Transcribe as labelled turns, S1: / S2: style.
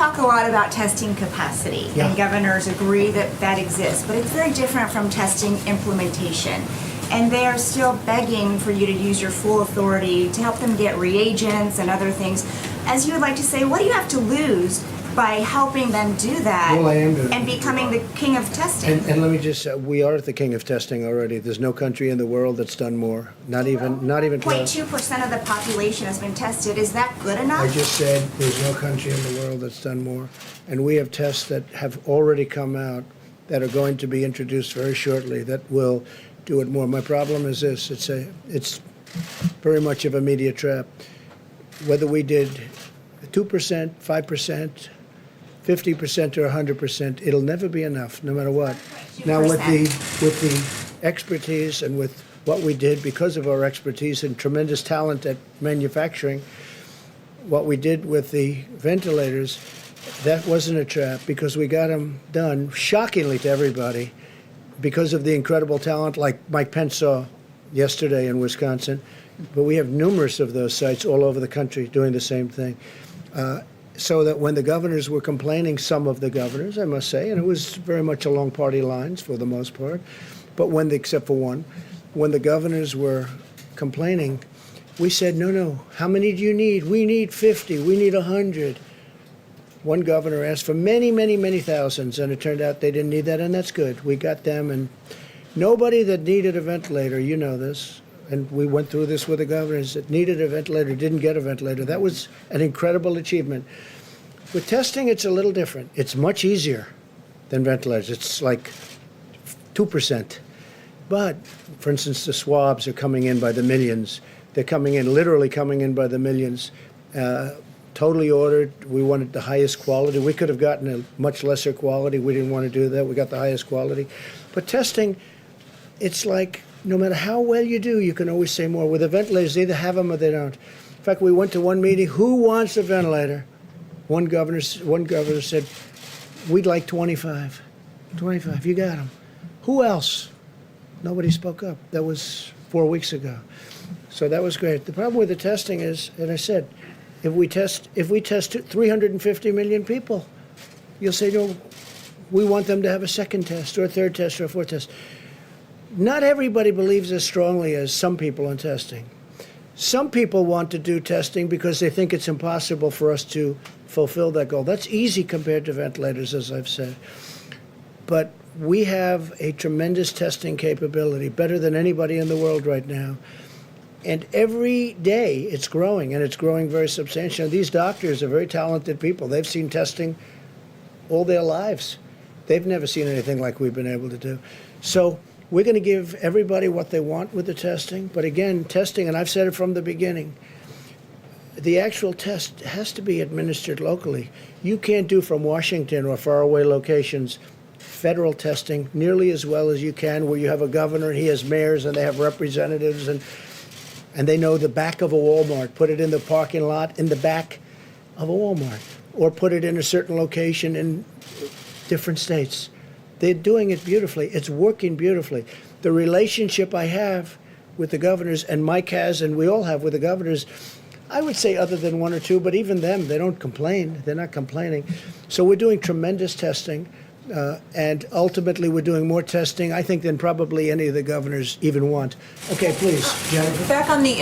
S1: Talk a lot about testing capacity, and governors agree that that exists, but it's very different from testing implementation. And they are still begging for you to use your full authority to help them get reagents and other things. As you would like to say, what do you have to lose by helping them do that?
S2: Well, I am
S1: and becoming the king of testing?
S2: And let me just say, we are the king of testing already. There's no country in the world that's done more. Not even
S1: 0.2% of the population has been tested. Is that good enough?
S2: I just said there's no country in the world that's done more. And we have tests that have already come out that are going to be introduced very shortly that will do it more. My problem is this: it's very much of a media trap. Whether we did 2%, 5%, 50% or 100%, it'll never be enough, no matter what. Now, with the expertise and with what we did, because of our expertise and tremendous talent at manufacturing, what we did with the ventilators, that wasn't a trap because we got them done, shockingly to everybody, because of the incredible talent like Mike Pence saw yesterday in Wisconsin. But we have numerous of those sites all over the country doing the same thing. So that when the governors were complaining, some of the governors, I must say, and it was very much along party lines for the most part, but except for one, when the governors were complaining, we said, no, how many do you need? We need 50, we need 100. One governor asked for many, many, many thousands, and it turned out they didn't need that, and that's good. We got them, and nobody that needed a ventilator, you know this, and we went through this with the governors that needed a ventilator, didn't get a ventilator. That was an incredible achievement. With testing, it's a little different. It's much easier than ventilators. It's like 2%. But, for instance, the swabs are coming in by the millions. They're coming in, literally coming in by the millions. Totally ordered. We wanted the highest quality. We could have gotten a much lesser quality. We didn't want to do that. We got the highest quality. But testing, it's like no matter how well you do, you can always say more. With the ventilators, they either have them or they don't. In fact, we went to one meeting. Who wants a ventilator? One governor said, we'd like 25. 25, you got them. Who else? Nobody spoke up. That was 4 weeks ago. So that was great. The problem with the testing is, and I said, if we test 350 million people, you'll say, no, we want them to have a second test or a third test or a fourth test. Not everybody believes as strongly as some people on testing. Some people want to do testing because they think it's impossible for us to fulfill that goal. That's easy compared to ventilators, as I've said. But we have a tremendous testing capability, better than anybody in the world right now. And every day it's growing, and it's growing very substantially. These doctors are very talented people. They've seen testing all their lives. They've never seen anything like we've been able to do. So we're going to give everybody what they want with the testing. But again, testing, and I've said it from the beginning, the actual test has to be administered locally. You can't do from Washington or faraway locations federal testing nearly as well as you can where you have a governor and he has mayors and they have representatives and they know the back of a Walmart. Put it in the parking lot in the back of a Walmart, or put it in a certain location in different states. They're doing it beautifully. It's working beautifully. The relationship I have with the governors, and Mike has, and we all have with the governors, I would say other than one or two, but even them, they don't complain. They're not complaining. So we're doing tremendous testing, and ultimately we're doing more testing, I think, than probably any of the governors even want. Okay, please, Jennifer.
S3: Back on the